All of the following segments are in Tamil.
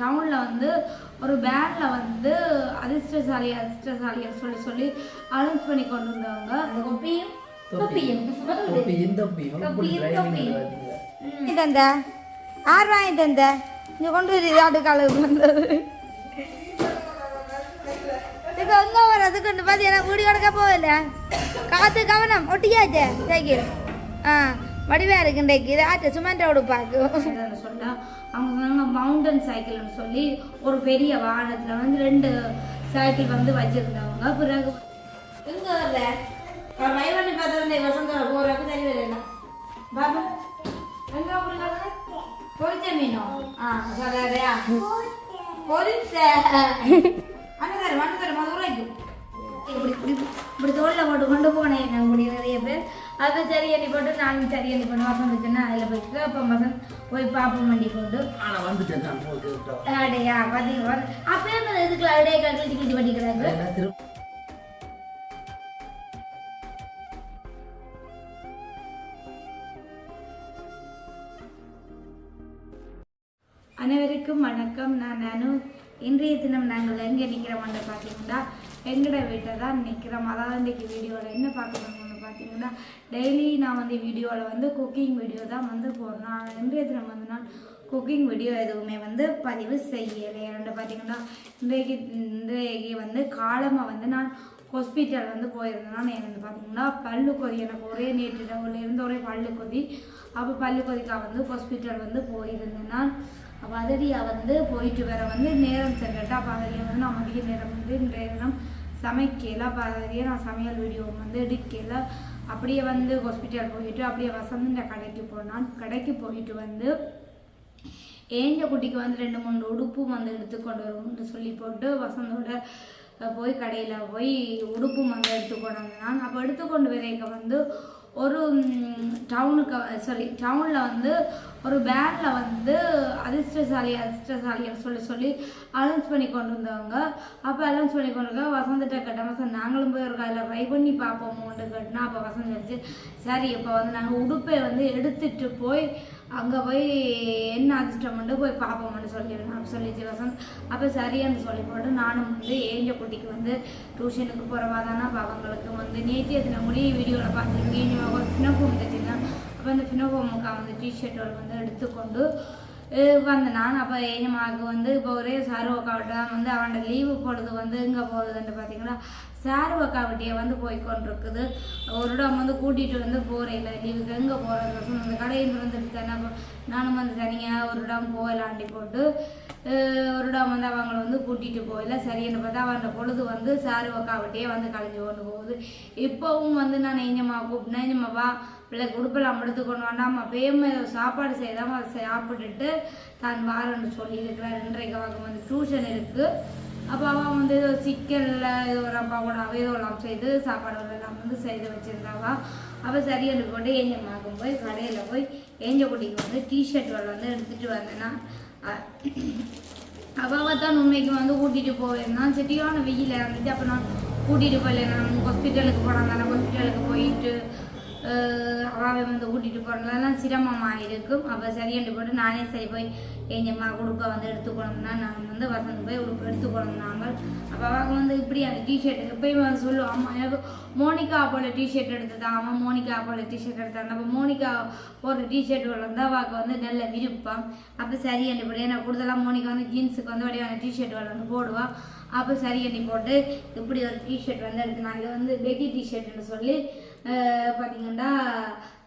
டவுனில் வந்து ஒரு பேண்டில் வந்து அதிர்ஷ்டசாலியை சொல்லி அனௌன்ஸ் பண்ணி கொண்டு வந்தவங்க. அந்த தந்த 6 வாங்கி தந்த இங்கே கொண்டு வருது ஆட்டுக்காலுக்கு வந்தது எங்கே வர்றதுக்கு பார்த்தீங்கன்னா வீடு கிடக்க போகல காற்று கவனம் ஒட்டியாச்சே சைக்கிள் வடிவா இருக்குண்டைக்கு இது ஆட்ட சுமண்ட உடுப்பாக்கு சொல்ல அவங்க சொன்னாங்க மவுண்டன் சைக்கிள்னு சொல்லி ஒரு பெரிய வாகனத்தில் வந்து 2 சைக்கிள் வந்து வச்சிருந்தவங்க. பிறகு எங்க வரல மைவண்ணி பார்த்தா வசந்த போறாக்கு சரி வரல பாபா எங்க பொரிச்ச மீனும் சொல்றியா பொரிச்ச அண்ணன் மதுரைக்கு இப்படி தோளில் போட்டு கொண்டு போனேன் நான் நிறைய பேர். அதை சரி எண்ணி போட்டு நானும் சரி எண்ணி பண்ண வசந்துச்சுன்னா அதில் போயிட்டு அப்போ வசந்த் போய் பார்ப்போம் வண்டி கொண்டு அடையா பார்த்தீங்க அப்பயே இதுக்கு அடையே கழிச்சு கிழிச்சு பண்ணிக்கிறாங்க. அனைவருக்கும் வணக்கம். நான் இன்றைய தினம் நாங்கள் எங்கே நிற்கிறோம்னு பார்த்தீங்கன்னா எங்கட வீட்டை தான் நிற்கிறோம். அதாவது இன்றைக்கி வீடியோவில் என்ன பார்க்கணும்னு பார்த்தீங்கன்னா டெய்லி நான் வந்து வீடியோவில் வந்து குக்கிங் வீடியோ தான் வந்து போடுறேன். இன்றைய தினம் வந்து நான் குக்கிங் வீடியோ எதுவுமே வந்து பதிவு செய்யலை. பார்த்தீங்கன்னா இன்றைக்கு வந்து காலமாக வந்து நான் ஹாஸ்பிட்டல் வந்து போயிருந்தேன்னா எனக்கு பார்த்தீங்கன்னா பல்லு கொதி எனக்கு ஒரே நேற்று இருந்து ஒரே பல்லு கொதி. அப்போ பல்லு கொதிக்காக வந்து ஹாஸ்பிட்டல் வந்து போயிருந்தேன் நான். அப்போ அதடியாக வந்து போயிட்டு வர வந்து நேரம் சென்றுட்டா. அப்போ அதில் வந்து நான் மதிய நேரம் வந்து இன்றைய தினம் சமைக்கல. அப்போ அதிலேயே நான் சமையல் வீடியோ வந்து எடுக்கல. அப்படியே வந்து ஹாஸ்பிட்டல் போயிட்டு அப்படியே வசந்த கடைக்கு போனான். கடைக்கு போயிட்டு வந்து ஏஞ்ச குட்டிக்கு வந்து 2-3 உடுப்பும் வந்து எடுத்துக்கொண்டு வரும்னு சொல்லி போட்டு வசந்தோட போய் கடையில் போய் உடுப்பும் வந்து எடுத்துக்கொண்டு வந்தான். அப்போ எடுத்துக்கொண்டு வரைக்க வந்து ஒரு டவுனில் வந்து ஒரு பேண்டில் வந்து அதிர்ஷ்டசாலியை சொல்லி அனௌன்ஸ் பண்ணி கொண்டு வந்தவங்க. அப்போ அனௌன்ஸ் பண்ணி கொண்டு இருக்க வசந்திட்ட கேட்டேன். வசந்த் நாங்களும் போய் ஒரு அதில் ட்ரை பண்ணி பார்ப்போமோன்னு கேட்டேன்னா அப்போ வசந்த் வச்சு சரி இப்போ வந்து நாங்கள் உடுப்பை வந்து எடுத்துகிட்டு போய் அங்கே போய் என்ன அதிர்ஷ்டம் வந்து போய் பார்ப்போம்னு சொல்லிச்சு வசந்த். அப்போ சரியான்னு சொல்லி போட்டு நானும் வந்து ஏஞ்ச குட்டிக்கு வந்து டியூஷனுக்கு போகிறவா தானே. அப்போ அவங்களுக்கு வந்து நேற்று எத்தனை முடி வீடியோவில் பார்த்துருக்கேன் ஒரு ஃபினோஃபோம் தைச்சிருந்தேன். அப்போ அந்த ஃபினோஃபோமுக்கு வந்து டிஷர்ட்டோட வந்து எடுத்துக்கொண்டு வந்தேன் நான். அப்போ ஏஞ்சமாவுக்கு வந்து இப்போ ஒரே சாருவக்காவிட்ட தான் வந்து அவனோட லீவு பொழுது வந்து எங்கே போகுதுன்னு பார்த்தீங்கன்னா சாருவக்காவிட்டியை வந்து போய்கொண்டிருக்குது. ஒரு இடம் வந்து கூட்டிகிட்டு வந்து போகிறேன் லீவுக்கு எங்கே போகிறது அந்த கடையில் வந்துட்டு தானே. நானும் வந்து தனியாக ஒரு இடம் போகலாண்டி போட்டு ஒரு இடம் வந்து அவங்கள வந்து கூட்டிகிட்டு போகல. சரின்னு பார்த்தா அவனோட பொழுது வந்து சாருவக்காவிட்டியே வந்து கழிஞ்சு கொண்டு போகுது. இப்போவும் வந்து நான் ஏஞ்சம்மா கூப்பிட்டேன் ஏஞ்சம்மாவா பிள்ளைக்கு உடுப்பெல்லாம் எடுத்துக்கொண்டு வேண்டாம் பேம சாப்பாடு செய்தாமல் அதை சாப்பிட்டுட்டு தான் வாரன்னு சொல்லியிருக்கிறார். இன்றைக்கு அவங்க வந்து டியூஷன் இருக்குது. அப்போ அவன் வந்து ஏதோ சிக்கனில் ஏதோ ஒரு அப்பா கூட ஏதோ எல்லாம் செய்து சாப்பாடு எல்லாம் வந்து செய்து வச்சுருந்தாவா. அப்போ சரியான போட்டு ஏஞ்சம்மாக்கும் போய் கடையில் போய் ஏஞ்ச குட்டிக்கு வந்து டிஷர்ட் வந்து எடுத்துகிட்டு வந்தேன்னா அவள் தான் உண்மைக்கு வந்து கூட்டிகிட்டு போயிருந்தான். செட்டியான வெயில் இருந்துச்சு. அப்போ நான் கூட்டிகிட்டு போகல. நான் ஹாஸ்பிட்டலுக்கு போனாங்க. தானே ஹாஸ்பிட்டலுக்கு போயிட்டு அவாவை வந்து கூட்டிகிட்டு போகிறதுலாம் சிரமமாக இருக்கும். அப்போ சரியாண்டு போட்டு நானே சரி போய் ஏஞ்சம்மா உடுப்பை வந்து எடுத்துக்கணும்னா நான் வந்து வசந்து போய் உடுப்பு எடுத்துக்கொண்டாங்க. அப்போ அவங்க வந்து இப்படி அந்த டிஷர்ட் எப்பயும் வந்து சொல்லுவோம் அம்மா எனக்கு மோனிகா போல டிஷர்ட் எடுத்துதான் அம்மா மோனிகா போல டிஷர்ட் எடுத்தாங்க. அப்போ மோனிகா போடுற டிஷர்ட்டுகள் வந்து அவாவுக்கு வந்து நல்ல விருப்பம். அப்போ சரியாண்டு போட்டு ஏன்னா கூடுதலாக மோனிகா வந்து ஜீன்ஸுக்கு வந்து வடிவான டிஷர்ட்டுகள் வந்து போடுவாள். அப்போ சரியாண்டி போட்டு இப்படி ஒரு டிஷர்ட் வந்து எடுத்துனாங்க. இது வந்து பெகி டிஷர்ட்னு சொல்லி பார்த்தீங்கன்னா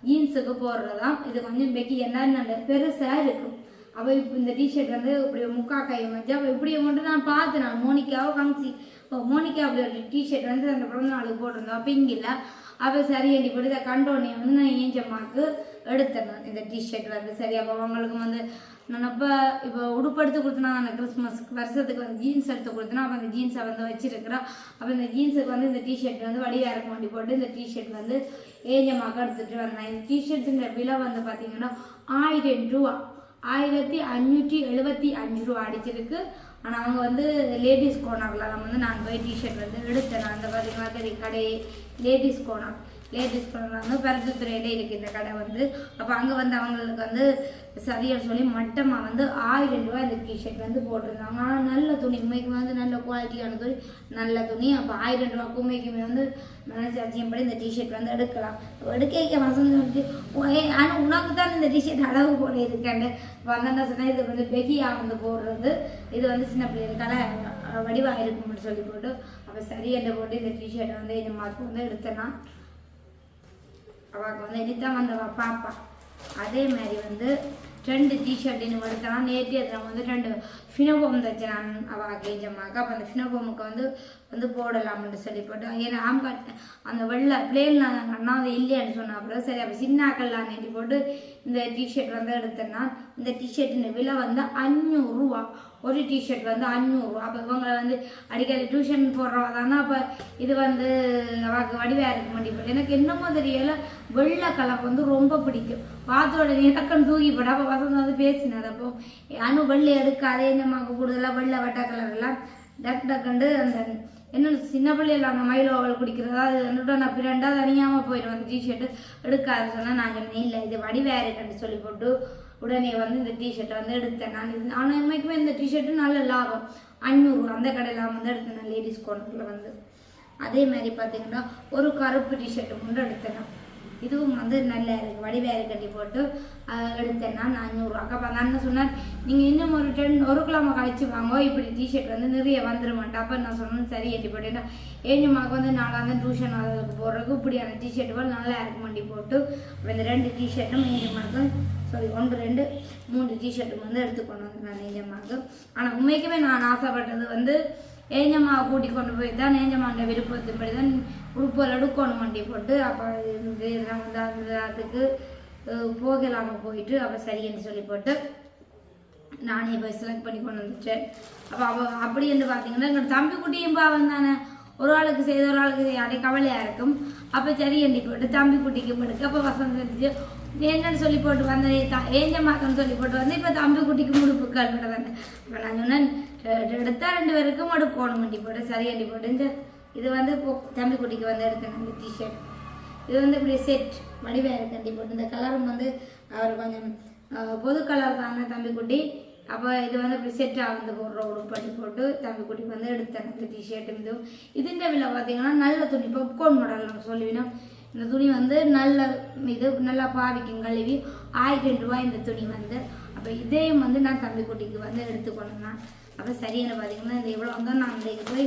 ஜீன்ஸுக்கு போடுறதான். இது கொஞ்சம் பெக்கி என்னன்னு பெருசாக இருக்கும். அப்போ இப்போ இந்த டிஷர்ட் வந்து இப்படி முக்கா கை வச்சு அப்போ இப்படியே மட்டும் நான் பார்த்தேன். நான் மோனிக்காவோ காமிச்சி இப்போ மோனிக்கா அப்படி ஒரு டிஷர்ட் வந்து அந்த பிறந்த நாளுக்கு போட்டிருந்தோம் பிங்கில். அப்போ சரியாண்டி போட்டு இதை கண்டோன்னே வந்து நான் ஏஞ்சம்மாவுக்கு எடுத்தேன் நான் இந்த டிஷர்ட் வந்து சரி. அப்போ அவங்களுக்கு வந்து நான் இப்போ உடுப்பு எடுத்து கொடுத்தனா நான் கிறிஸ்மஸ்க்கு வருஷத்துக்கு வந்து ஜீன்ஸ் எடுத்து கொடுத்தேன்னா அப்போ அந்த ஜீன்ஸை வந்து வச்சிருக்கிறேன். அப்போ இந்த ஜீன்ஸுக்கு வந்து இந்த டிஷர்ட் வந்து வடிவாக இருக்க வேண்டி போட்டு இந்த டிஷர்ட் வந்து ஏஞ்சம்மாவுக்கு எடுத்துகிட்டு வந்தேன். இந்த டிஷர்ட்டுங்கிற விலை வந்து பார்த்தீங்கன்னா 1000 ரூபா 1575 ரூபா அடிச்சிருக்கு. ஆனால் அவங்க வந்து லேடிஸ் கோனரில் வந்து நான் போய் டிஷர்ட் வந்து எடுத்தேன். அந்த பார்த்தீங்கன்னா கடை லேடிஸ் கோனர் லேடிஸ் வந்து பருத்தித்துறையில இருக்குது இந்த கடை வந்து. அப்போ அங்கே வந்து அவங்களுக்கு வந்து சரியாக சொல்லி மட்டமாக வந்து 1000 ரூபா இந்த டிஷர்ட் வந்து போட்டிருந்தாங்க. ஆனால் நல்ல துணி, உண்மைக்கு வந்து நல்ல குவாலிட்டியான துணி, நல்ல துணி. அப்போ 1000 ரூபாய்க்கு உண்மைக்குமே வந்து மனசாட்சியம்படி இந்த டிஷர்ட் வந்து எடுக்கலாம். எடுக்க வசந்து வந்து ஆனால் உனக்கு தான் இந்த டிஷர்ட் அளவு போல இருக்காண்டு வந்தா சொன்னால் இது வந்து பெகியா வந்து போடுறது, இது வந்து சின்ன பிள்ளைகளுக்கான வடிவாக இருக்கும்னு சொல்லி போட்டு அப்போ சரி என்ன போட்டு இந்த டிஷர்ட்டை வந்து என் மார்க்கு வந்து எடுத்தேன்னா அவளுக்கு வந்து இனித்தான் வந்தவா பாப்பா. அதே மாதிரி வந்து 2 டிஷர்ட் இன்னும் எடுத்தனா. நேற்று அதில் வந்து 2 ஃபினோபோம் தைச்சேன் நான் அவளுக்கு எஞ்சம்மாக்கு. அப்போ அந்த ஃபினோபோமுக்கு வந்து போடலாம்னு சொல்லி போட்டு ஏன்னா அந்த வெள்ளை பிளேன் அண்ணா அது இல்லையான்னு சொன்னா. அப்புறம் சரி அப்போ சின்னாக்கள்லாம் நேற்று போட்டு இந்த டிஷர்ட் வந்து எடுத்தேன்னா இந்த டிஷர்ட்டின் விலை வந்து 500 ரூபா. ஒரு டிஷர்ட் வந்து 500 ரூபா. அப்போ இவங்களை வந்து அடிக்கடி டியூஷன் போடுறவா தானே. அப்போ இது வந்து அவளுக்கு வடிவாக இருக்க மாட்டேன். எனக்கு என்னமோ தெரியல வெள்ளை கலர் வந்து ரொம்ப பிடிக்கும். பார்த்தோட இலக்கம் தூக்கி போட அப்போ வசந்த வந்து பேசினது. அப்போ வெள்ளை எடுக்காதே நம்மக்கு கூடுதலாக வெள்ளை வட்ட கலர் எல்லாம் டக்குண்டு அந்த என்னோட சின்ன பிள்ளைகள் அந்த மயிலோவல் குடிக்கிறதா அது என்னோட நான் பிறண்டா தனியாமல் போயிடும் அந்த டிஷர்ட்டு எடுக்காதுன்னு சொன்னால் நான் சொன்னேன் இல்லை இது வடிவாக இருக்குன்னு சொல்லி போட்டு உடனே வந்து இந்த டிஷர்ட்டை வந்து எடுத்தேன் நான். ஆனால் உண்மைக்குமே இந்த டிஷர்ட்டு நல்ல லாபம் 500 ரூபா. அந்த கடையில் வந்து எடுத்தேன் நான் லேடிஸ் கார்னரில் வந்து. அதே மாதிரி பார்த்தீங்கன்னா ஒரு கருப்பு டிஷர்ட்டு மட்டும் எடுத்தேன். இதுவும் வந்து நல்ல இருக்குது வடிவேறு கட்டி போட்டு எடுத்தேன்னா 500 ரூபா. அப்போ அந்த அண்ணன் சொன்னார் நீங்கள் இன்னும் ஒரு கிழமை கழிச்சு வாங்க இப்படி டிஷர்ட் வந்து நிறைய வந்துட மாட்டேன். அப்போ நான் சொன்னேன் சரி எட்டி போட்டேன்னா ஏஞ்சம்மாவுக்கு வந்து நாளாக டியூஷன் அதுக்கு போடுறதுக்கு இப்படியான டிஷர்ட்டுகள் நல்லா இருக்கு மண்டி போட்டு அப்போ இந்த 2 டிஷர்ட்டும் ஏஞ்சம்மாவுக்கு 1 2 3 டிஷர்ட்டும் வந்து எடுத்துக்கொண்டு வந்து நான் ஏஞ்சம்மாவுக்கு. ஆனால் உண்மைக்குமே நான் ஆசைப்பட்டது வந்து ஏஞ்சம்மாவை கூட்டி கொண்டு போய் தான் ஏஞ்சம்மாண்ட விருப்பத்தின்படி தான் உடுப்புகள் எடுக்கணும் வண்டி போட்டு. அப்போ இதெல்லாம் வந்து அந்த அதுக்கு போகலாமல் போயிட்டு அப்போ சரின்னு சொல்லி போட்டு நானே போய் செலக்ட் பண்ணி கொண்டு வந்துட்டேன். அப்போ அப்படி என்று பார்த்தீங்கன்னா எங்கள் தம்பி குட்டியும் பாவம் தானே, ஒரு ஆளுக்கு செய்த ஒரு ஆளுக்கு செய்ய கவலையாக இருக்கும். அப்போ சரி எண்டி போட்டு தம்பி குட்டிக்கு எடுக்க அப்போ வசந்த இருந்துச்சு என்னன்னு சொல்லி போட்டு வந்தேன் ஏஞ்சம்மாக்குன்னு சொல்லி போட்டு வந்து இப்போ தம்பி குட்டிக்கு முடுப்பு கல்விட வந்தேன். அப்போ நான் சொன்னேன் எடுத்தா 2 பேருக்கும் எடுக்கணும் வண்டி போட்டு சரி அண்டி போட்டு இது வந்து தம்பி குட்டிக்கு வந்து எடுத்தேன் அந்த டிஷர்ட். இது வந்து இப்படி செட் வடிவாக இருக்கு கண்டி போட்டு. இந்த கலரும் வந்து அவர் கொஞ்சம் பொது கலர் தானே தம்பி குட்டி. அப்போ இது வந்து இப்படி செட்டாக வந்து போடுற உடுப்பட்டி போட்டு தம்பி குட்டிக்கு வந்து எடுத்தேன் இந்த டிஷர்ட்டு. இதுன்ற விலை பார்த்தீங்கன்னா நல்ல துணி பாப்கார்ன் மாடல் நம்ம சொல்லுவினோம். இந்த துணி வந்து நல்ல இது நல்லா பாவிக்கும் கழுவி 1000 ரூபாய் இந்த துணி வந்து. அப்போ இதையும் வந்து நான் தம்பி குட்டிக்கு வந்து எடுத்துக்கொண்டேன். அப்போ சரியான பார்த்தீங்கன்னா இந்த இவ்வளோ தான் நான் இன்றைக்கு போய்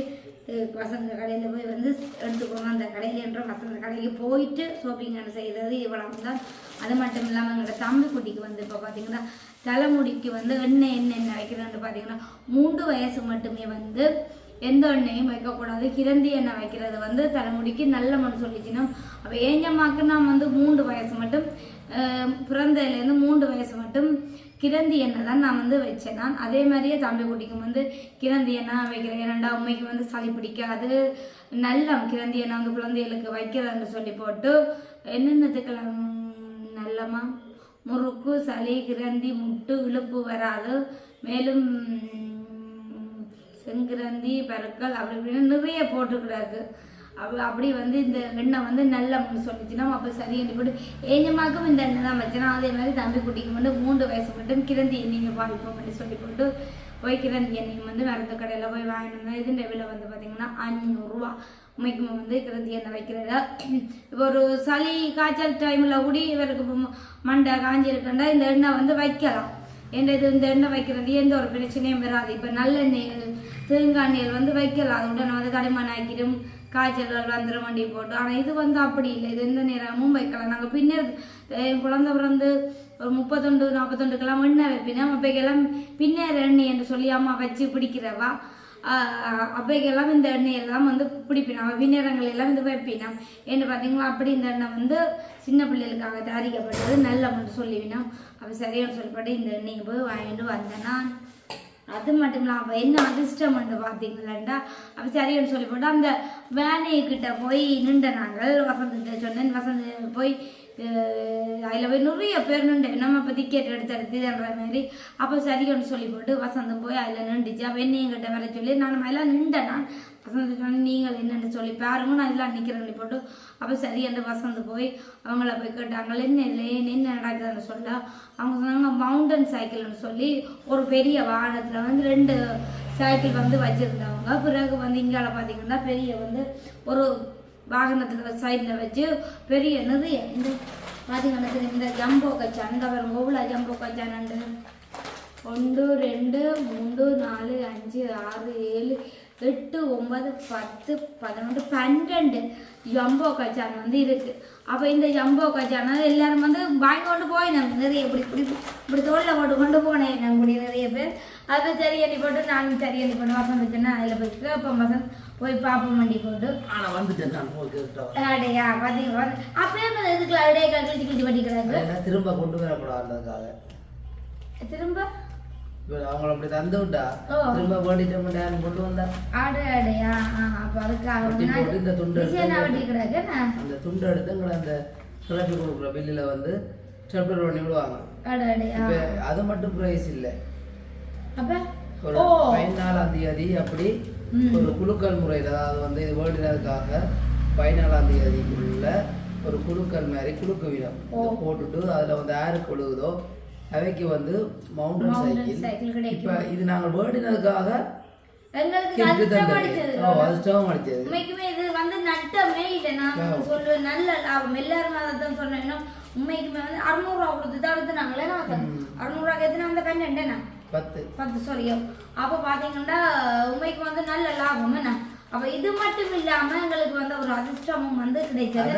வசந்த கடையில் போய் வந்து எடுத்துக்கோங்க. அந்த கடையில் என்ற வசந்த கடைக்கு போயிட்டு ஷாப்பிங் செய்கிறது இவ்வளோ தான். அது மட்டும் இல்லாமல் எங்களோட தம்பி குட்டிக்கு வந்து இப்போ பார்த்தீங்கன்னா தலைமுடிக்கு வந்து எண்ணெய் வைக்கிறேன்னு பார்த்தீங்கன்னா 3 வயசு மட்டுமே வந்து எந்த எண்ணெயும் வைக்கக்கூடாது. கிரந்தி எண்ணெய் வைக்கிறது வந்து தலைமுடிக்கு நல்ல மண் சொல்லிச்சுன்னா. அப்போ ஏஞ்சம்மாக்கு நான் வந்து 3 வயசு மட்டும் பிறந்ததுலேருந்து 3 வயசு மட்டும் கிரந்தி எண்ணெய் தான் நான் வந்து வச்சேன். நான் அதே மாதிரியே தம்பி குட்டிக்கும் வந்து கிரந்தி எண்ணெய் வைக்கிறேன். ஏன்னா உண்மைக்கு வந்து சளி பிடிக்காது நல்ல கிரந்தி எண்ணெய் வந்து குழந்தைகளுக்கு வைக்கிறதுன்னு சொல்லி போட்டு என்னென்னத்துக்கெல்லாம் நல்லமா முறுக்கு சளி கிரந்தி முட்டு இழுப்பு வராது, மேலும் செங்கிரந்தி பருக்கள் அப்படி இப்படின்னு நிறைய போட்டுக்கூடாது. அப்படி வந்து இந்த எண்ணெய் வந்து நல்ல சொல்லிச்சுன்னா அப்போ சரி என்று போட்டு ஏஞ்சம்மாக்கும் இந்த எண்ணெய் தான் வச்சேன்னா. அதே மாதிரி தம்பி குட்டிக்கு வந்து 3 வயசு மட்டும் கிரந்தி எண்ணெய் பாவிப்போம் அப்படி சொல்லி போட்டு போய் கிரந்தி எண்ணெய் வந்து மருந்து கடையில் போய் வாங்கினோங்க. இதுன்ற விலை வந்து பார்த்தீங்கன்னா 500 ரூபா. உண்மைக்கு வந்து கிரந்தி எண்ணெய் வைக்கிறத இப்போ ஒரு சளி காய்ச்சல் டைமில் கூடி இவருக்கு மண்டை காஞ்சிருக்கண்டா இந்த எண்ணெய் வந்து வைக்கலாம். இந்த எண்ணெய் வைக்கிறது எந்த ஒரு பிரச்சனையும் வராது. இப்போ நல்லெண்ணெய் தேங்காய் எண்ணெய் வந்து வைக்கலாம். அது உடனே வந்து கடிமண் ஆக்கிடும் காய்ச்சல் வந்துடும் வண்டி போட்டு. ஆனால் இது வந்து அப்படி இல்லை, இது எந்த நேரமும் வைக்கலாம். நாங்கள் பின்னர் என் குழந்தை பிறந்து ஒரு 39 41 எண்ணெய் வைப்பினோம். அப்பைக்கெல்லாம் பின்னர் எண்ணெய் என்று சொல்லி அம்மா வச்சு பிடிக்கிறவா அப்பைக்கெல்லாம் இந்த எண்ணெயெல்லாம் வந்து பிடிப்பினோம். பின்னரங்கள் எல்லாம் வந்து வைப்பினோம். என்ன பார்த்தீங்களா அப்படி இந்த எண்ணெய் வந்து சின்ன பிள்ளைகளுக்காக தயாரிக்கப்பட்டது நல்ல மட்டும் சொல்லிவினோம். அப்போ சரியான சொல்லப்பட்டு இந்த எண்ணெயை போய் வாங்கிட்டு வந்தேன்னா அது மட்டும் இல்லை. அப்போ என்ன அதிர்ஷ்டம் வந்து பார்த்தீங்களாண்டா அப்போ சரின்னு சொல்லி போட்டு அந்த வேனைக்கிட்ட போய் நின்ற நாங்கள் வசந்திட்ட சொன்னேன். வசந்த் போய் அதில் போய் நிறைய பேர் நின்று நம்ம இப்போ டிக்கெட் எடுத்துன்ற மாதிரி அப்போ சரின்னு சொல்லி போட்டு வசந்தம் போய் அதில் நின்றுச்சு. அப்போ என்னையும் கிட்ட வர சொல்லி நான் எல்லாம் நின்றேன். நான் வசந்த் சொன்னேன் நீங்கள் என்னென்னு சொல்லி பாருங்க நான் இதெல்லாம் நிற்கிறேன்னு போட்டு அப்போ சரி என்று வசந்த் போய் அவங்கள போய் கேட்டாங்க என்ன இதில் என்ன நடக்குதுன்னு சொல்ல அவங்க சொன்னாங்க மவுண்டன் சைக்கிள்னு சொல்லி ஒரு பெரிய வாகனத்தில் வந்து 2 சைக்கிள் வந்து வச்சுருந்தவங்க. பிறகு வந்து இங்கால பார்த்தீங்கன்னா பெரிய வந்து ஒரு வாகனத்தில் சைடில் வச்சு பெரிய நிறைய இந்த பார்த்தீங்கன்னா இந்த ஜம்போ கச்சான் இந்த வரும் எவ்வளோ ஜம்போ கச்சான் 1 2 3 4 5 6 7 8 9 10 11 12 ஜம்போ கச்சான் வந்து இருக்கு. அப்போ இந்த ஜம்போ கச்சான எல்லாரும் வந்து வாங்கி கொண்டு போயினாங்க நிறைய இப்படி தோளில் போட்டு கொண்டு போனேன் நாங்கள் நிறைய பேர். அதை சரி அடி போட்டு நானும் சரி அடி போட்டு வசந்துட்டேன்னா அதில் போயிட்டு அப்போ வசந்த் போய் பார்ப்போம் வண்டி போட்டு ஆனால் வந்துட்டேன் அடையா பார்த்தீங்க அப்பயே இதுக்குள்ள அடையே கழிச்சு கிழிச்சு பண்ணிக்கிறாங்க திரும்ப கொண்டு வரக்கூடாதுக்காக திரும்ப அவங்கள அப்படி தந்து விட்டா திரும்ப வேண்டிட்டு கொண்டு வந்தா ஆடு அடையா அப்போ அதுக்காக இந்த துண்டு அந்த துண்டு எடுத்து உங்களை அந்த கிளப்பி கொடுக்குற பில்லில் வந்து செப்டர் பண்ணி விடுவாங்க. அது மட்டும் பிரைஸ் இல்லை. ஒரு 14ஆம் தேதி அப்படி ஒரு குழுக்கள் முறையில் அதாவது வந்து இது வேர்ல்டுக்காக 14ஆம் தேதிக்குள்ள ஒரு குழுக்கள் மாதிரி குழுக்கு வீதம் போட்டுட்டு அதில் வந்து யாருக்கு கொழுகுதோ அவைக்கு வந்து மவுண்டன் சைக்கிள். இப்போ இது நாங்கள் வேர்ல்டுக்காக எங்களுக்கு அதிர்ஷ்டம் அடிச்சது உண்மைக்குமே இது வந்து நட்டமே இல்லை. நான் சொல்லுவேன் நல்ல லாபம் எல்லாரும் அதான் சொன்னேன்னா உண்மைக்குமே வந்து 600 ரூபா கொடுத்து தான் எடுத்துனாங்களே. 600 ரூபா எடுத்துனா அந்த பெண் என்ன 10 சொல்லியோ அப்போ பார்த்தீங்கன்னா உண்மைக்கு வந்து நல்ல லாபம் என்ன. அப்போ இது மட்டும் இல்லாம எங்களுக்கு வந்து ஒரு அதிர்ஷ்டமும் வந்து கிடைச்சது.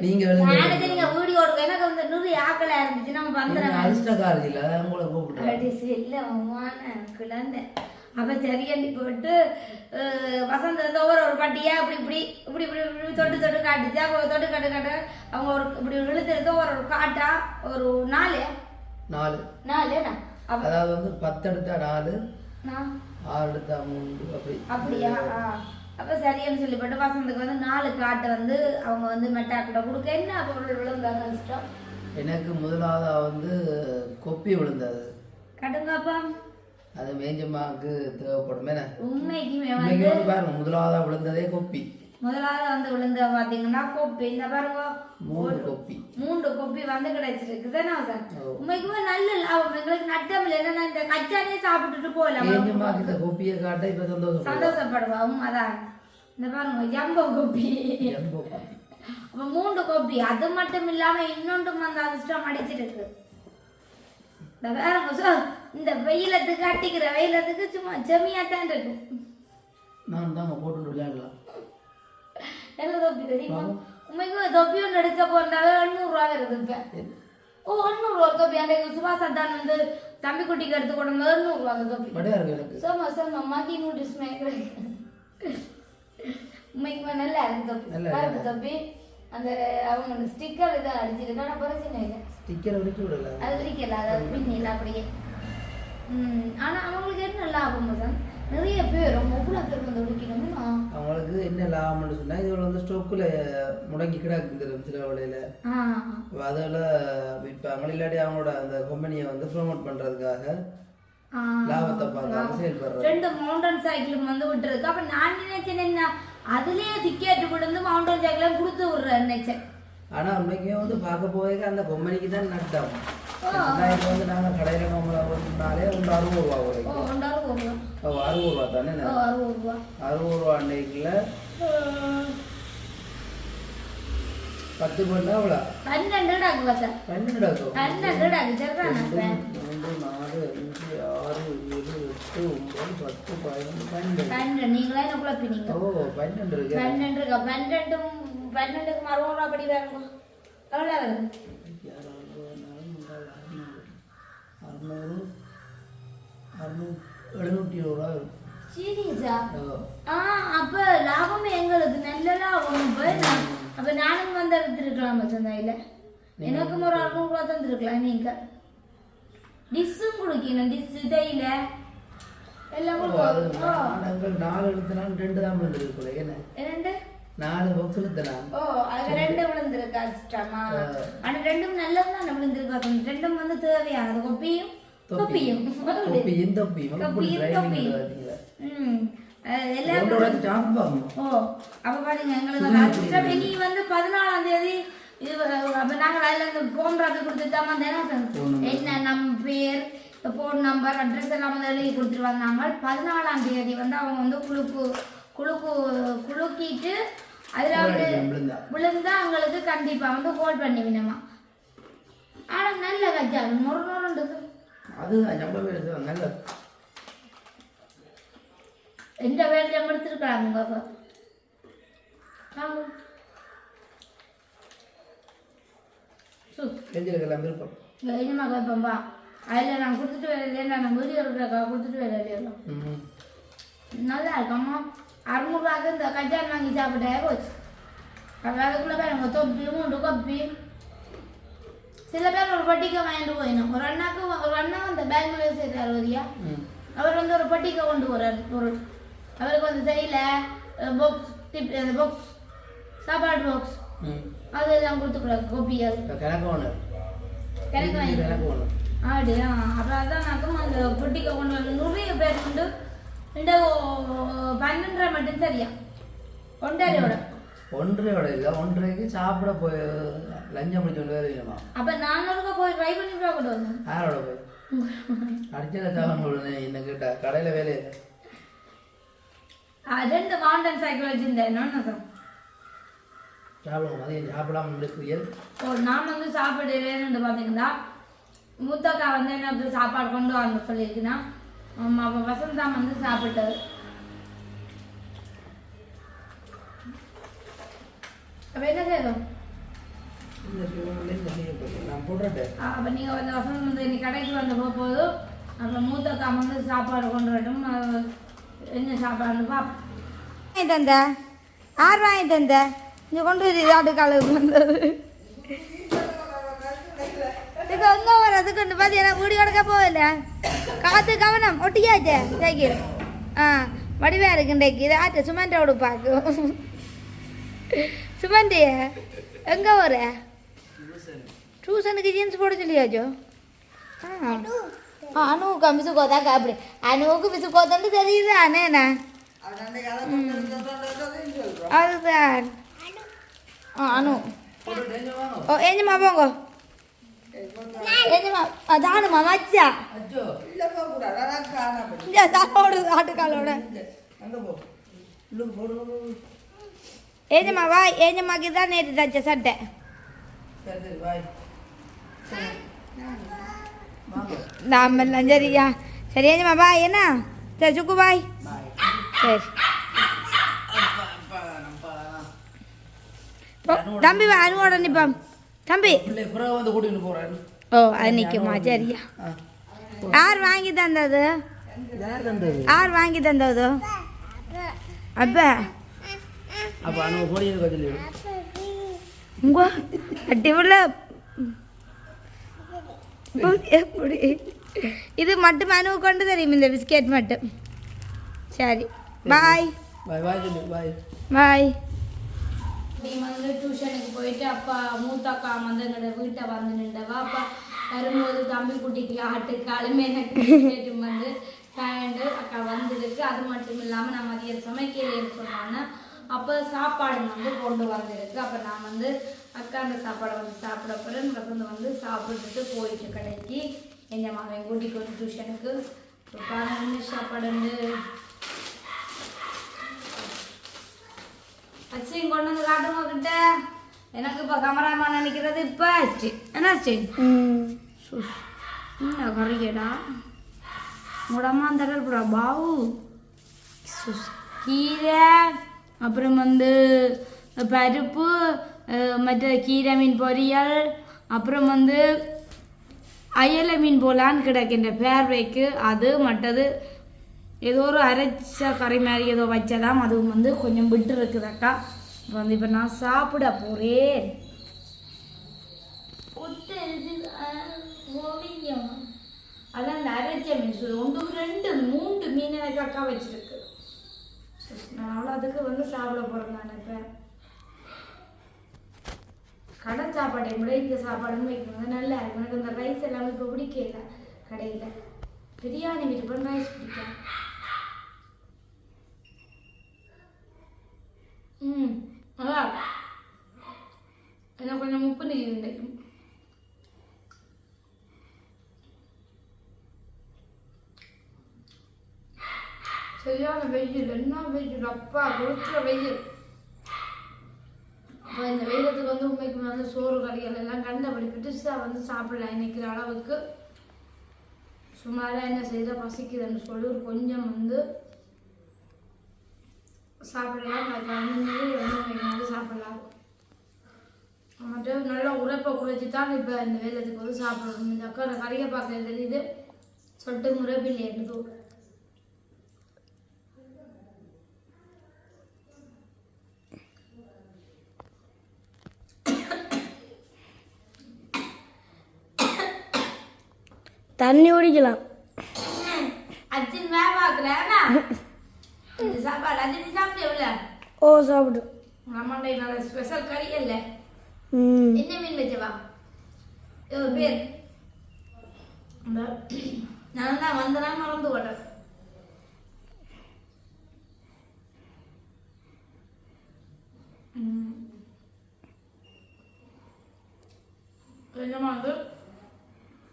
நீங்க வீடியோ எனக்கு வந்து நிறைய ஆக்களா இருந்துச்சு நம்ம குழந்தை. அப்ப சரியண்டி போட்டு வசந்த் வந்து ஒரு பட்டியா இப்படி இப்படி இப்படி இப்படி இப்படி தொட்டு காட்டுச்சு. அப்போ தொட்டு காட்டு அவங்க ஒரு இப்படி இழுத்து எடுத்து ஒரு காட்டா ஒரு 4 அதாவது வந்து 10 எடுத்தா 4 6 எடுத்தா 3 அப்படி அப்படியா. அப்ப சரின்னு சொல்லி போட்டு வசந்துக்கு வந்து 4 காட்டை வந்து அவங்க வந்து மெட்டாக்கிட்ட கொடுக்க என்ன பொருள் விழுந்தாங்க இஷ்டம். எனக்கு முதலாவதா வந்து கொப்பி விழுந்தது கட்டுங்கப்பா. அது மேஞ்சம்மாவுக்கு தேவைப்படும். உண்மைக்குமே வந்து பாருங்க முதலாவதா விழுந்ததே கொப்பி. முதலாவது வந்து விழுந்த பாத்தீங்கன்னா கொப்பி இந்த பாருங்க 3 கொப்பி வந்து கிடைச்சிருக்கு. உண்மைக்குமே நல்ல லாபம் எங்களுக்கு நட்டம் இல்லை. என்னன்னா இந்த கச்சானே சாப்பிட்டுட்டு போகலாம். இந்த கொப்பியை காட்ட இப்ப சந்தோஷப்படுவா. அதான் இந்த பாருங்க ஜம்போ கொப்பி. அப்ப 3 கொப்பி. அது மட்டும் இல்லாம இன்னொன்றும் வந்து அதிர்ஷ்டம் அடிச்சிருக்கு. இந்த வேற இந்த வெயிலத்துக்கு அட்டிக்கிற வெயிலத்துக்கு சும்மா செம்மியாத்தான் இருக்கும். நான் தான் போட்டு விளையாடலாம். என்ன தொப்பி தெரியுமா? உண்மைக்கு தொப்பி ஒன்று எடுக்க போனாவே 800 ரூபா வருது. இப்ப 800 ரூபா தொப்பி. அந்த சுபாஷ் அதான் வந்து தம்பி குட்டிக்கு எடுத்து கொண்டு 800 ரூபா தொப்பி. சோமா மாக்கி நூடிஸ் உண்மைக்குமே நல்லா இருக்கு தொப்பி. தொப்பி அந்த அவங்க ஸ்டிக்கர் இதை அடிச்சிருக்கு. ஆனா பிரச்சனை இல்லை. ஸ்டிக்கர் அடிக்க விடல. அது விரிக்கல. அதாவது பின்னில அப்படியே. ஆனா அவங்களுக்கு என்ன லாபம் தான் நிறைய பேர் எவ்வளோ பேர் வந்து ஒடுக்கணும்னா அவங்களுக்கு என்ன லாபம்னு சொன்னா இதுல வந்து ஸ்டோக்குல முடங்கி கிடக்கு சில வேலையில அதில் விற்பாங்க. இல்லாட்டி அவங்களோட அந்த கம்பெனியை வந்து ப்ரொமோட் பண்றதுக்காக லாபத்தை பார்க்க செயல்படுறாங்க. 2 மவுண்டன் சைக்கிளும் வந்து விட்டுருக்கு. அப்ப நான் நினைச்சேன் என்ன அதுலயே டிக்கெட் விழுந்து மவுண்டன் சைக்கிளும் கொடுத்து விடுறேன் நினைச்சேன். ஆனா உண்மைக்குமே வந்து பார்க்க போக அந்த கம்பெனிக்கு தான் நட்டம். இப்போ வந்து நாங்கள் கடையில் வாங்கினாலே 60 ரூபா வரைக்கும். 60 ரூபா தானே. 60 ரூபா அன்னைக்குள்ள 10 பண்ணா அவ்வளோ 12 டாக்குவா சார். 12 டாக்கு 3 4 5 6 7 8 9 10 11 நீங்களே என்ன குழப்பினீங்க. 12 இருக்கு. 12க்கு 60 ரூபா படி வேணுமா? எவ்வளோ வருது? 720 ரூபா வரும். சீரியஸா? அப்ப லாபமே எங்களுக்கு நல்ல லாபம். அப்ப நானும் வந்து எடுத்துருக்கலாம் சந்தையில. எனக்கும் ஒரு 600 ரூபா தந்துருக்கலாம். நீங்க டிஸ்ஸும் கொடுக்கணும். டிஸ் இதையில எல்லாம் 4 எடுத்தனா 2 தான் வந்துருக்கு. என்ன 4 பாக்ஸ் எடுத்தனா ஓ அது 2 விழுந்திருக்கு அதிர்ஷ்டமா ஆனா ரெண்டும் நல்லதுதான் விழுந்திருக்கு வசந்த் ரெண்டும் வந்து தேவையானது கொப்பியும் எல்லாரும் ஓ அப்ப பாருங்க எங்களுக்கு அதிர்ஷ்டம் இனி வந்து 14ஆம் தேதி இது அப்ப நாங்க அதுல இந்த போன் ராபி கொடுத்துட்டாமா என்ன நம்ம பேர் போன் நம்பர் அட்ரஸ் எல்லாம் வந்து எழுதி கொடுத்துட்டு வந்தாங்க 14ஆம் தேதி வந்து அவங்க வந்து குலுக்கிட்டு அதுல வந்து விழுந்தா அவங்களுக்கு கண்டிப்பா வந்து கால் பண்ணி விடணுமா ஆனா நல்ல கஜா நொறுண்டு அதுதான் நம்ம பேர் நல்ல எந்த வேலையை எடுத்துருக்கலாம் உங்க விருப்பம் அதில் நான் கொடுத்துட்டு வேலை நான் வீடியோ கொடுத்துட்டு வேலை நல்லா இருக்கம்மா 600 இந்த கஜான் வாங்கி சாப்பிட்டே போச்சு அதுக்குள்ள பேர் அவங்க தொப்பி 3 கப்பி சில பேர் ஒரு பட்டிக்கை வாங்கிட்டு போயிடும் ஒரு அண்ணா அந்த பெங்களூர் சேர்த்து அறுபதியா அவர் வந்து ஒரு பட்டிக்கை கொண்டு போறாரு பொருள் அவருக்கு வந்து செய்யல பாக்ஸ் சாப்பாடு பாக்ஸ் அதெல்லாம் கொடுத்துக்கூடாது கோபி கணக்கு வாங்கி அப்படியா அப்புறம் அதான் நாக்கும் அந்த பொட்டிக்கை கொண்டு வந்து நிறைய பேர் கொண்டு 12 மட்டும் சரியா 1.5 இல்ல 1.5க்கு சாப்பிட போய் லஞ்சம் முடிச்சு வேணுமா அப்ப 400 போய் ட்ரை பண்ணி கூட வந்தேன் யாரோட போய் அடிச்சல தவன் உடனே என்ன கேட்டா கடையில வேலை ரெண்டு மாண்டன் சைக்கிள் வச்சிருந்தேன் என்ன சாப்பிடுவோம் அது சாப்பிடாம இருக்கிறீர்கள் ஓ நான் வந்து சாப்பிடுறேன்னு பார்த்தீங்கன்னா மூத்தக்கா வந்து என்ன சாப்பாடு கொண்டு வாங்க சொல்லியிருக்குன்னா அப்போ வசந்தா வந்து சாப்பிட்டது அப்போ என்ன செய்யணும் அப்போ நீங்கள் வந்து வசந்தம் வந்து இன்னைக்கு கடைக்கு வந்து போகும்போது அப்போ மூத்தக்கா வந்து சாப்பாடு கொண்டு வரட்டும் என்ன சாப்பாடுன்னு பார்ப்போம் தந்த யார் வாங்கி தந்த இங்கே கொண்டு வந்து ஆட்டுக்காலுக்கு வந்தது இதுக்கு எங்கே வரதுக்கு பார்த்தீங்கன்னா வீடு கிடக்க போகல காற்று கவனம் ஒட்டியாச்சே சைக்கிள் வடிவாக இருக்கு இன்றைக்கு இது ஆச்சு சுமண்டோடு பார்க்கும் சுமண்டி எங்கே வர டியூஷனுக்கு ஜீன்ஸ் போட சொல்லியாச்சோ அனுவுக்கு மிசு கோத்தாக்கா அப்படி அனுவுக்கு மிசு கோத்தன்னு தெரியுது அண்ணேண்ணா அதுதான் அனு ஓ ஏஞ்சம்மா போங்க ஏஞ்சம்மா தானுமா மச்சா சாப்பாடு ஆட்டுக்காலோட ஏஞ்சம்மா வாய் ஏஞ்சம்மாக்கு தான் நேற்று தச்ச சட்டை நாமெல்லாம் சரியா சரி ஏஞ்சம்மா பாய் என்ன சரி சுக்கு பாய் சரி தம்பி வா அனுவோட நிப்பாம் தம்பி ஓ அது நிற்குமா சரியா யார் வாங்கி தந்தது யார் வாங்கி தந்தது அப்பா உங்க அட்டிவுள்ள எப்படி இது மட்டும் அனுவு கொண்டு தெரியும் இந்த பிஸ்கெட் மட்டும் சரி பாய் பாய் நீ வந்து டியூஷனுக்கு போயிட்டு அப்பா மூத்தக்கா வந்து எங்களோட வீட்டை வந்து நின்றவா அப்பா வரும்போது தம்பி குட்டிக்கு ஆட்டுக்காலுமே எனக்கு வந்து பேண்டு அக்கா வந்துருக்கு அது மட்டும் இல்லாமல் நான் மதிய சமைக்கலைன்னு சொன்னாங்க அப்போ சாப்பாடு வந்து கொண்டு வந்திருக்கு அப்போ நான் வந்து அக்கா அந்த சாப்பாடை வந்து சாப்பிட போகிறேன் வசந்து வந்து சாப்பிட்டுட்டு போயிட்டு கடைக்கு எங்கள் மகன் கூட்டிக்கு வந்து டியூஷனுக்கு என்ன சாப்பாடு வந்து அச்சிங் கொண்டு வந்து காட்டுங்க கிட்ட எனக்கு இப்போ கமராமான் நினைக்கிறது இப்போ ஆச்சு என்ன ஆச்சு என்ன கறிக்கடா உடம்பா தடல்புடா பாவு கீரை அப்புறம் வந்து பருப்பு மற்ற கீரை மீன் பொரியல் அப்புறம் வந்து அயலை மீன் போலான்னு கிடக்கின்ற பேர்வைக்கு அது மற்றது ஏதோ ஒரு அரைச்ச கறி மாதிரி ஏதோ வச்சதாம் அதுவும் வந்து கொஞ்சம் விட்டு இருக்குதாக்கா வந்து இப்போ நான் சாப்பிட போகிறேன் அதான் அந்த அரைச்ச மீன் சொல்லு 1 2 3 மீன் எனக்கு அக்கா வச்சிருக்கு நான் அதுக்கு வந்து சாப்பிட போகிறேன் நான் இப்போ கடை சாப்பாடை விட இந்த சாப்பாடும் வைக்கணும் நல்லா இருக்கும். எனக்கு இந்த ரைஸ் எல்லாமே இப்போ பிடிக்கல கடையில். பிரியாணி விருப்பம் ரைஸ் பிடிக்கும். அதான் எனக்கு கொஞ்சம் உப்பு நீர் இருந்தேன். சரியான வெயில், என்ன வெயில் அப்பா, கொடுத்துற வெயில். அப்போ இந்த வெயிலத்துக்கு வந்து உண்மைக்கு வந்து சோறு கறிகள் எல்லாம் கண்டபடி பெருசாக வந்து சாப்பிடலாம் நினைக்கிற அளவுக்கு. சுமாராக என்ன செய்த பசிக்குதுன்னு சொல்லி ஒரு கொஞ்சம் வந்து சாப்பிடலாம். அது வந்து உண்மைக்கு வந்து சாப்பிடலாம். மட்டும் நல்லா உரைப்பை குறைச்சி தான் இப்போ இந்த வெயிலத்துக்கு வந்து சாப்பிடணும். இந்த அக்கா கறியை பார்க்க தெரியுது சொட்டு முறைப்பில்லை எடுத்து தண்ணி குடிக்கலாம். அச்சின் வே பார்க்குறேன்னா இந்த சாப்பாடு அச்சின் சாப்பிட்டே ஓ சாப்பிடு. நம்மண்டே நல்ல ஸ்பெஷல் கறி இல்லை. என்ன மீன் வச்சவா பேர்? நான் தான் வந்தனா மறந்து போட்டேன். கொஞ்சமாக வந்து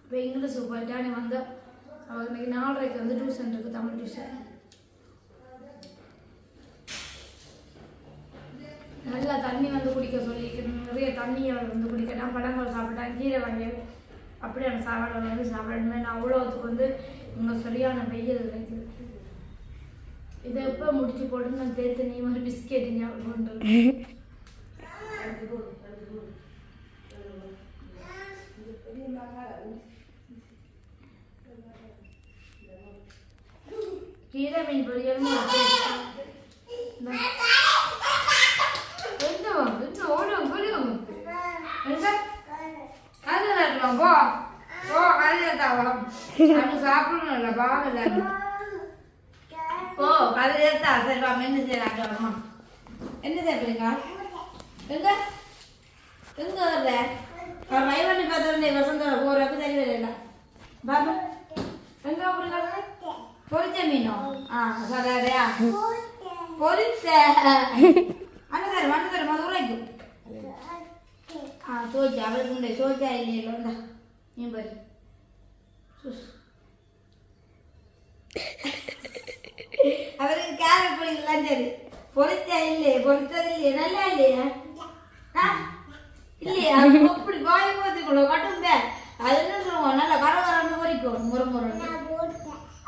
இப்போ இங்கிலீஷ் போயிட்டா நீ வந்து அவள் இன்னைக்கு 4:30 வந்து டியூஷன் இருக்குது, தமிழ் டியூஷன். நல்லா தண்ணி வந்து குடிக்க சொல்லியிருக்கணும். நிறைய தண்ணியை வந்து குடிக்கணும். பழங்கள் சாப்பிட்டா கீரை வாங்கி அப்படியே அந்த சாப்பாடு வந்து சாப்பிடணுமே. நான் அவ்வளோத்துக்கு வந்து இங்கே சரியான வெயில் இருக்குது. இதை எப்போ முடிச்சு போட்டு நான் சேர்த்து நீ மாதிரி பிஸ்கெட் ஞாபகம் கீரை மீன் பொரியல் சாப்பிடணும்ல பாவம் ஓ கதை எடுத்தா சரி வா என்ன செய்யறாங்க அம்மா என்ன செய்யறீங்க எங்க எங்க வருத ட்ரை பண்ணி பார்த்தோம் வசந்தோட போறப்ப சரி வரல பாபா எங்க போறீங்க பொரிச்ச மீனோ சராதையா பொரிச்ச அண்ணன் தரும் அது உரைக்கும் சோச்சா அவளுக்கு உண்டே சோச்சா இல்லையில வந்தா நீ பாரு அவருக்கு கேரட் பொரியலாம் சரி பொரிச்சா இல்லையே பொரிச்சது இல்லையே நல்லா இல்லையா இல்லையா அப்படி வாய் போத்துக்குள்ள கட்டும் அது என்ன சொல்லுவோம் நல்லா கரகரன்னு பொரிக்கும் முறை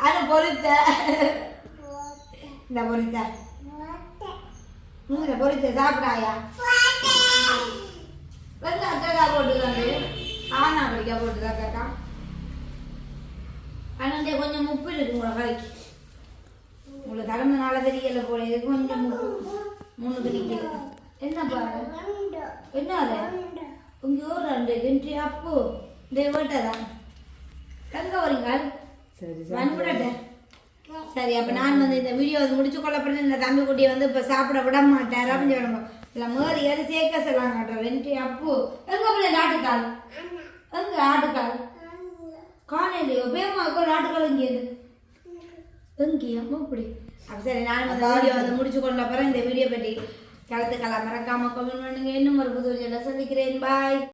அது பொரித்த இந்த பொரித்த பொரித்த சாப்பிடாயா வந்து அக்கா போட்டுக்காண்டு ஆனா படிக்கா போட்டுதான் அக்கா ஆனால் கொஞ்சம் முப்பு இருக்கு உங்களை கறிக்கு உங்களை தடம்புனால தெரியல போல இது கொஞ்சம் முப்பு முன்னுக்கு நிற்கிறது என்ன பாரு என்ன அது உங்க ஊர் ரெண்டு கிண்டி அப்பு இந்த வீட்டதான் எங்க வரீங்க வந்துவிட்டேன் சரி அப்போ நான் வந்து இந்த வீடியோ வந்து முடிச்சு கொள்ளப்பட்டு இந்த தம்பி குட்டியை வந்து இப்போ சாப்பிட விட மாட்டேன் அப்படின்னு சொல்லணும் இல்லை மேறி எது சேர்க்க சொல்லலாம் காட்டுறேன் வெண்டி அப்பு எங்க பிள்ளை ஆட்டுக்கால் எங்க ஆட்டுக்கால் காலையிலையோ பேமாவுக்கு ஆட்டுக்கால் இங்கே எங்கேயா இப்படி அப்போ சரி நான் இந்த வீடியோ வந்து முடிச்சு கொண்ட அப்புறம் இந்த வீடியோ பற்றி கருத்துக்களை மறக்காம கமெண்ட் பண்ணுங்க. இன்னும் ஒரு புது வீடியோவில் சந்திக்கிறேன். பாய்.